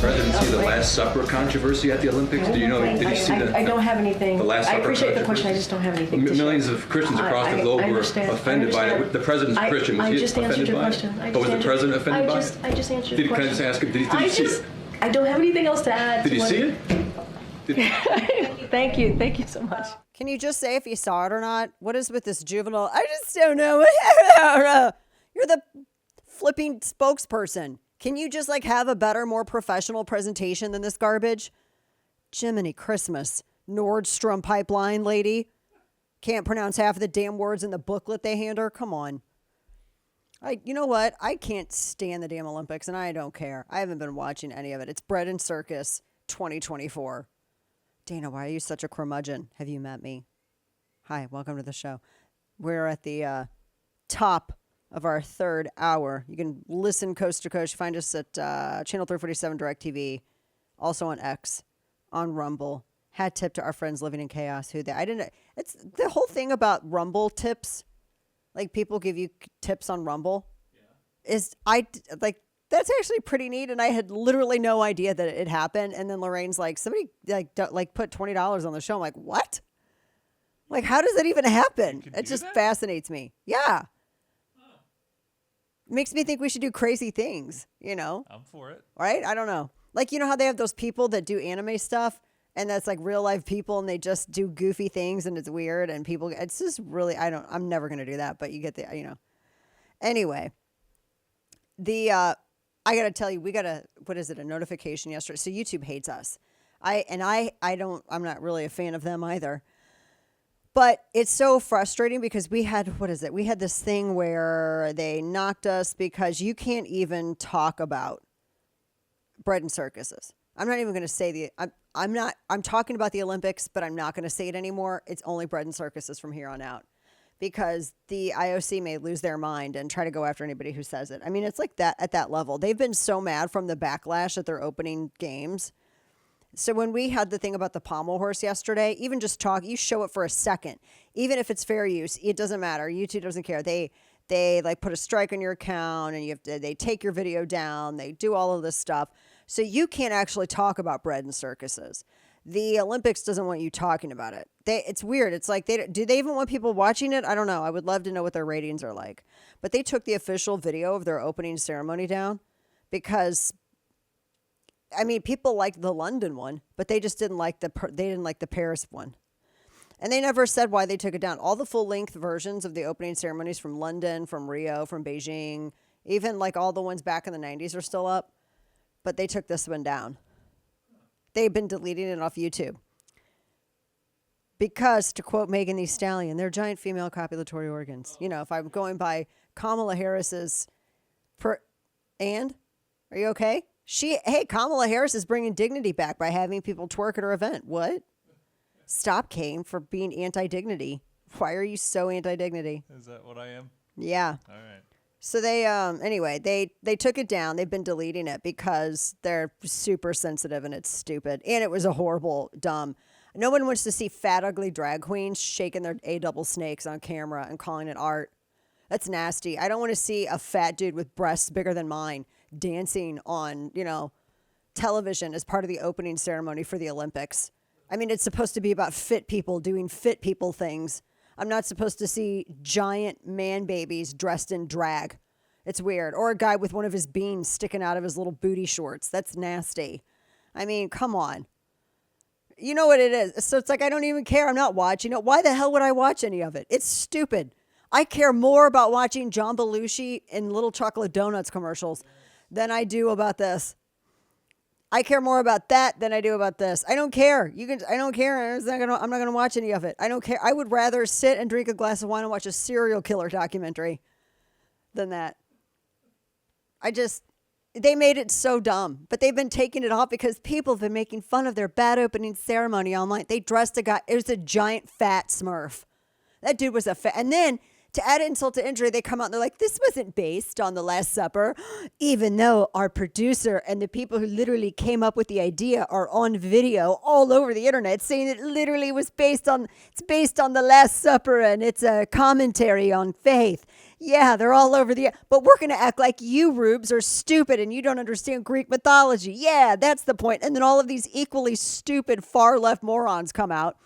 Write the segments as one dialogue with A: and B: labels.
A: President see the Last Supper controversy at the Olympics? Do you know? Did you see
B: I don't have anything.
A: The Last Supper.
B: I appreciate the question. I just don't have anything.
A: Millions of Christians across the globe were offended by it. The president's Christian. Was he offended by it? But was the president offended by it?
B: I just answered the question.
A: Can I just ask him? Did he see it?
B: I don't have anything else to add.
A: Did he see it?
B: Thank you. Thank you so much.
C: Can you just say if you saw it or not? What is with this juvenile? I just don't know. You're the flipping spokesperson. Can you just like have a better, more professional presentation than this garbage? Jiminy Christmas. Nordstrom pipeline lady. Can't pronounce half of the damn words in the booklet they hand her. Come on. You know what? I can't stand the damn Olympics, and I don't care. I haven't been watching any of it. It's Bread and Circus 2024. Dana, why are you such a curmudgeon? Have you met me? Hi, welcome to the show. We're at the top of our third hour. You can listen coast to coast. Find us at Channel 347 DirecTV, also on X, on Rumble. Hat tip to our friends living in chaos. It's the whole thing about Rumble tips. Like people give you tips on Rumble. Yeah. That's actually pretty neat. And I had literally no idea that it happened. And then Lorraine's like, somebody put $20 on the show. I'm like, what? Like, how does that even happen? It just fascinates me. Yeah. Makes me think we should do crazy things, you know?
D: I'm for it.
C: Right? I don't know. Like, you know how they have those people that do anime stuff and that's like real life people and they just do goofy things and it's weird and people, it's just really, I'm never going to do that, but you get the, you know. Anyway, I got to tell you, we got a notification yesterday. So YouTube hates us. I'm not really a fan of them either. But it's so frustrating because we had this thing where they knocked us because you can't even talk about bread and circuses. I'm not even going to say I'm talking about the Olympics, but I'm not going to say it anymore. It's only bread and circuses from here on out because the IOC may lose their mind and try to go after anybody who says it. I mean, it's like that at that level. They've been so mad from the backlash at their opening games. So when we had the thing about the pommel horse yesterday, even just you show it for a second, even if it's fair use, it doesn't matter. YouTube doesn't care. They like put a strike on your account and they take your video down. They do all of this stuff. So you can't actually talk about bread and circuses. The Olympics doesn't want you talking about it. It's weird. It's like, do they even want people watching it? I don't know. I would love to know what their ratings are like. But they took the official video of their opening ceremony down because, I mean, people liked the London one, but they just didn't like the Paris one. And they never said why they took it down. All the full-length versions of the opening ceremonies from London, from Rio, from Beijing, even like all the ones back in the 90s are still up. But they took this one down. They've been deleting it off YouTube. Because, to quote Megan Thee Stallion, they're giant female copulatory organs. You know, if I'm going by Kamala Harris's... And? Are you okay? Kamala Harris is bringing dignity back by having people twerk at her event. What? Stop, Kane, for being anti-dignity. Why are you so anti-dignity?
D: Is that what I am?
C: Yeah.
D: All right.
C: So they took it down. They've been deleting it because they're super sensitive and it's stupid. And it was a horrible, dumb. No one wants to see fat, ugly drag queens shaking their A-double snakes on camera and calling it art. That's nasty. I don't want to see a fat dude with breasts bigger than mine dancing on, television as part of the opening ceremony for the Olympics. I mean, it's supposed to be about fit people doing fit people things. I'm not supposed to see giant man babies dressed in drag. It's weird. Or a guy with one of his beans sticking out of his little booty shorts. That's nasty. I mean, come on. You know what it is. So it's like, I don't even care. I'm not watching it. Why the hell would I watch any of it? It's stupid. I care more about watching John Belushi in Little Chocolate Donuts commercials than I do about this. I care more about that than I do about this. I don't care. I don't care. I'm not gonna watch any of it. I don't care. I would rather sit and drink a glass of wine and watch a serial killer documentary than that. They made it so dumb, but they've been taking it off because people have been making fun of their bad opening ceremony online. They dressed a guy. It was a giant fat Smurf. That dude was and then to add insult to injury, they come out and they're like, this wasn't based on The Last Supper, even though our producer and the people who literally came up with the idea are on video all over the internet saying it literally was based on The Last Supper and it's a commentary on faith. Yeah, they're all over but we're going to act like you rubes are stupid and you don't understand Greek mythology. Yeah, that's the point. And then all of these equally stupid far left morons come out.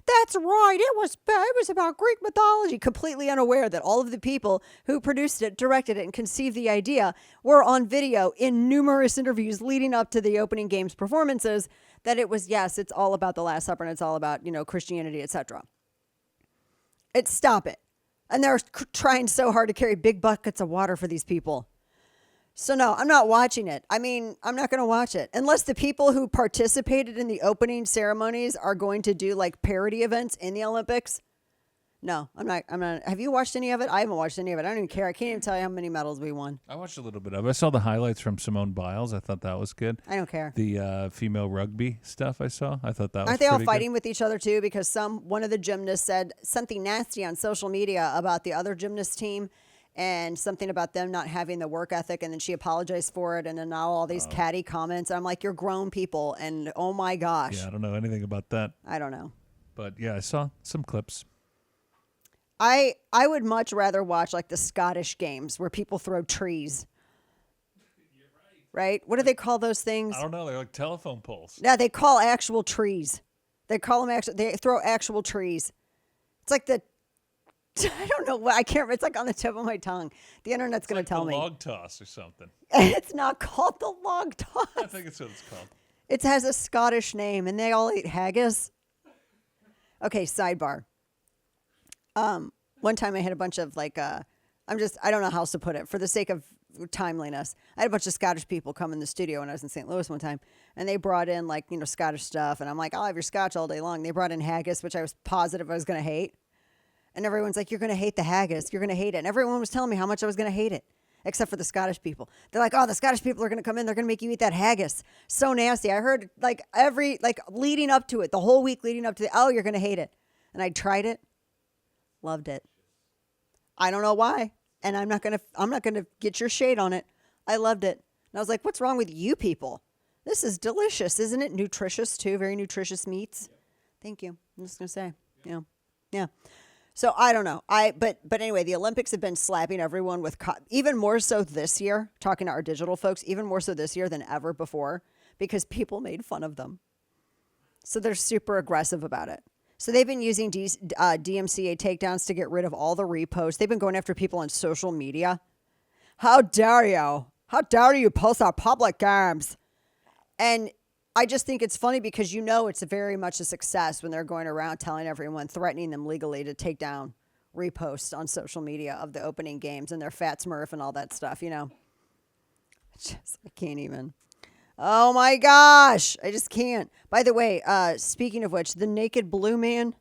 C: That's right. It was about Greek mythology, completely unaware that all of the people who produced it, directed it, and conceived the idea were on video in numerous interviews leading up to the opening games performances that it was, yes, it's all about the Last Supper and it's all about, Christianity, etc. Stop it. And they're trying so hard to carry big buckets of water for these people. So no, I'm not watching it. I mean, I'm not going to watch it unless the people who participated in the opening ceremonies are going to do like parody events in the Olympics. No, I'm not. Have you watched any of it? I haven't watched any of it. I don't even care. I can't even tell you how many medals we won.
D: I watched a little bit of it. I saw the highlights from Simone Biles. I thought that was good.
C: I don't care.
D: The female rugby stuff I saw. I thought that was
C: Aren't they all
D: pretty
C: fighting
D: good.
C: with each other too? Because one of the gymnasts said something nasty on social media about the other gymnast team and something about them not having the work ethic. And then she apologized for it. And then now all these catty comments. I'm like, you're grown people. And oh my gosh.
D: Yeah, I don't know anything about that.
C: I don't know.
D: But yeah, I saw some clips.
C: I would much rather watch like the Scottish games where people throw trees. Right? What do they call those things?
D: I don't know. They're like telephone poles.
C: Yeah, they call actual trees. They call them they throw actual trees. It's like I don't know what, I can't remember. It's like on the tip of my tongue. The internet's going to tell
D: the
C: me.
D: log toss or something.
C: It's not called the log toss.
D: I think it's what it's called.
C: It has a Scottish name and they all eat haggis. Okay, sidebar. One time I had a bunch of like, I don't know how else to put it for the sake of timeliness. I had a bunch of Scottish people come in the studio when I was in St. Louis one time and they brought in like, Scottish stuff. And I'm like, I'll have your scotch all day long. They brought in haggis, which I was positive I was going to hate. And everyone's like, you're going to hate the haggis. You're going to hate it. And everyone was telling me how much I was going to hate it, except for the Scottish people. They're like, oh, the Scottish people are going to come in. They're going to make you eat that haggis. So nasty. I heard like leading up to it, the whole week leading up to oh, you're going to hate it. And I tried it. Loved it. I don't know why. And I'm not going to get your shade on it. I loved it. And I was like, what's wrong with you people? This is delicious. Isn't it nutritious too? Very nutritious meats. Thank you. I'm just going to say, yeah. So I don't know. But anyway, the Olympics have been slapping everyone with even more so this year, talking to our digital folks, even more so this year than ever before, because people made fun of them. So they're super aggressive about it. So they've been using DMCA takedowns to get rid of all the reposts. They've been going after people on social media. How dare you? How dare you post our public games? And I just think it's funny because it's very much a success when they're going around telling everyone, threatening them legally to take down reposts on social media of the opening games and their fat smurf and all that stuff, I can't even. Oh my gosh. I just can't. By the way, speaking of which, the naked blue man,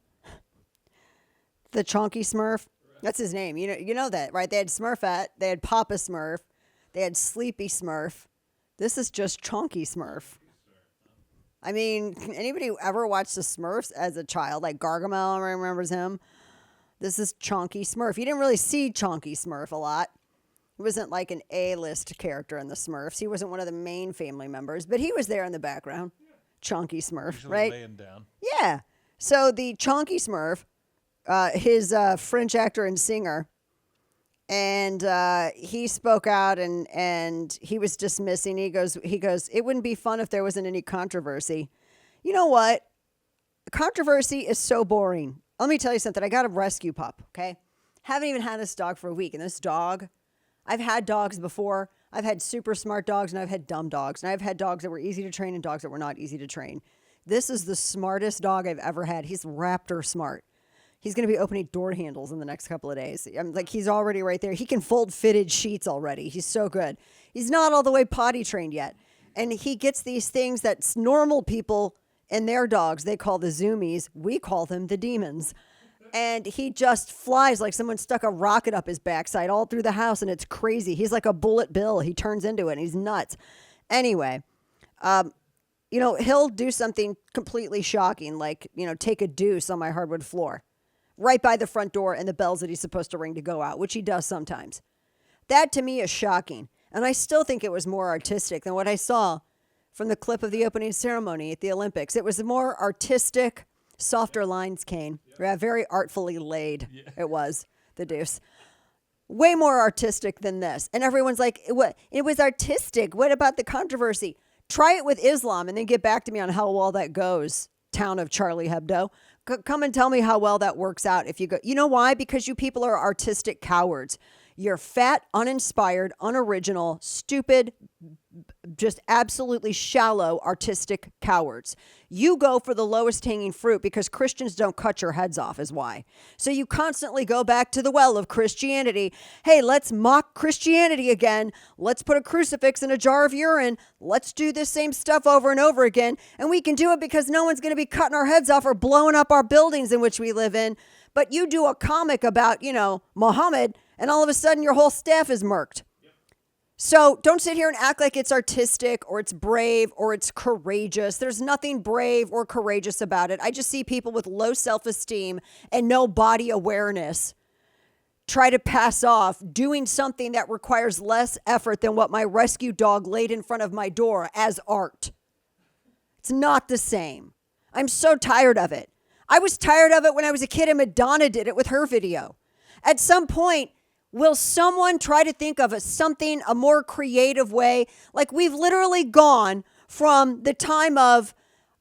C: the chonky smurf, that's his name. You know that, right? They had Smurfette, they had Papa Smurf, they had Sleepy Smurf. This is just chonky Smurf. I mean, anybody who ever watched the Smurfs as a child, like Gargamel, remembers him? This is Chonky Smurf. You didn't really see Chonky Smurf a lot. He wasn't like an A-list character in the Smurfs. He wasn't one of the main family members, but he was there in the background. Chonky Smurf,
D: usually
C: right?
D: Laying down.
C: Yeah. So the Chonky Smurf, his French actor and singer, and he spoke out and he was dismissing. He goes, it wouldn't be fun if there wasn't any controversy. You know what? Controversy is so boring. Let me tell you something. I got a rescue pup, okay? Haven't even had this dog for a week. And this dog, I've had dogs before. I've had super smart dogs and I've had dumb dogs. And I've had dogs that were easy to train and dogs that were not easy to train. This is the smartest dog I've ever had. He's raptor smart. He's going to be opening door handles in the next couple of days. I'm like, he's already right there. He can fold fitted sheets already. He's so good. He's not all the way potty trained yet. And he gets these things that normal people and their dogs, they call the zoomies. We call them the demons. And he just flies like someone stuck a rocket up his backside all through the house. And it's crazy. He's like a bullet bill. He turns into it and he's nuts. Anyway, he'll do something completely shocking, like, take a deuce on my hardwood floor right by the front door and the bells that he's supposed to ring to go out, which he does sometimes. That to me is shocking. And I still think it was more artistic than what I saw from the clip of the opening ceremony at the Olympics. It was more artistic, softer lines, Kane. Yeah, very artfully laid. Yeah. It was, the deuce. Way more artistic than this. And everyone's like, what? It was artistic. What about the controversy? Try it with Islam and then get back to me on how well that goes. Town of Charlie Hebdo. Come and tell me how well that works out if you go. You know why? Because you people are artistic cowards. You're fat, uninspired, unoriginal, stupid, just absolutely shallow artistic cowards. You go for the lowest hanging fruit because Christians don't cut your heads off is why. So you constantly go back to the well of Christianity. Hey, let's mock Christianity again. Let's put a crucifix in a jar of urine. Let's do this same stuff over and over again. And we can do it because no one's going to be cutting our heads off or blowing up our buildings in which we live in. But you do a comic about, Muhammad, and all of a sudden your whole staff is murked. So don't sit here and act like it's artistic or it's brave or it's courageous. There's nothing brave or courageous about it. I just see people with low self-esteem and no body awareness try to pass off doing something that requires less effort than what my rescue dog laid in front of my door as art. It's not the same. I'm so tired of it. I was tired of it when I was a kid and Madonna did it with her video. At some point, will someone try to think of a more creative way? Like we've literally gone from the time of,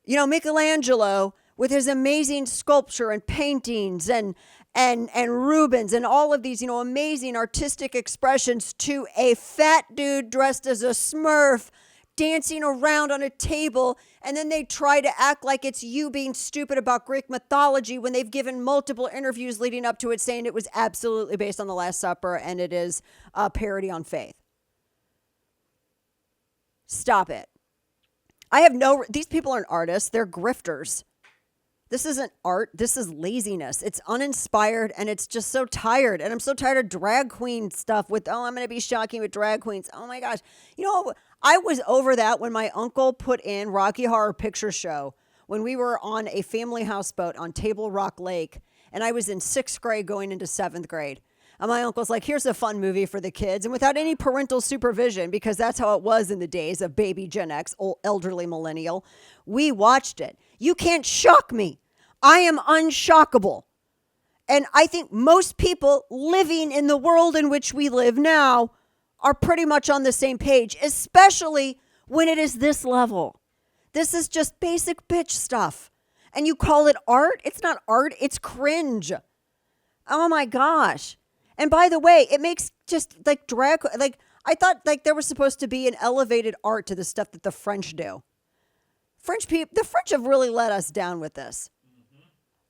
C: Michelangelo with his amazing sculpture and paintings and Rubens and all of these, amazing artistic expressions to a fat dude dressed as a Smurf dancing around on a table, and then they try to act like it's you being stupid about Greek mythology when they've given multiple interviews leading up to it saying it was absolutely based on the Last Supper and it is a parody on faith. Stop it. These people aren't artists, they're grifters. This isn't art, this is laziness. It's uninspired and it's just so tired. And I'm so tired of drag queen stuff with, I'm going to be shocking with drag queens. Oh my gosh. I was over that when my uncle put in Rocky Horror Picture Show when we were on a family houseboat on Table Rock Lake. And I was in 6th grade going into 7th grade. And my uncle's like, here's a fun movie for the kids. And without any parental supervision, because that's how it was in the days of baby Gen X, old elderly millennial, we watched it. You can't shock me. I am unshockable. And I think most people living in the world in which we live now are pretty much on the same page, especially when it is this level. This is just basic bitch stuff. And you call it art? It's not art, it's cringe. Oh my gosh. And by the way, it makes just like drag, like I thought like there was supposed to be an elevated art to the stuff that the French do. The French have really let us down with this.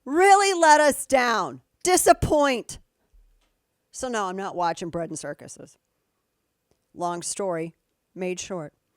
C: Really let us down. Disappoint. So no, I'm not watching Bread and Circuses. Long story made short.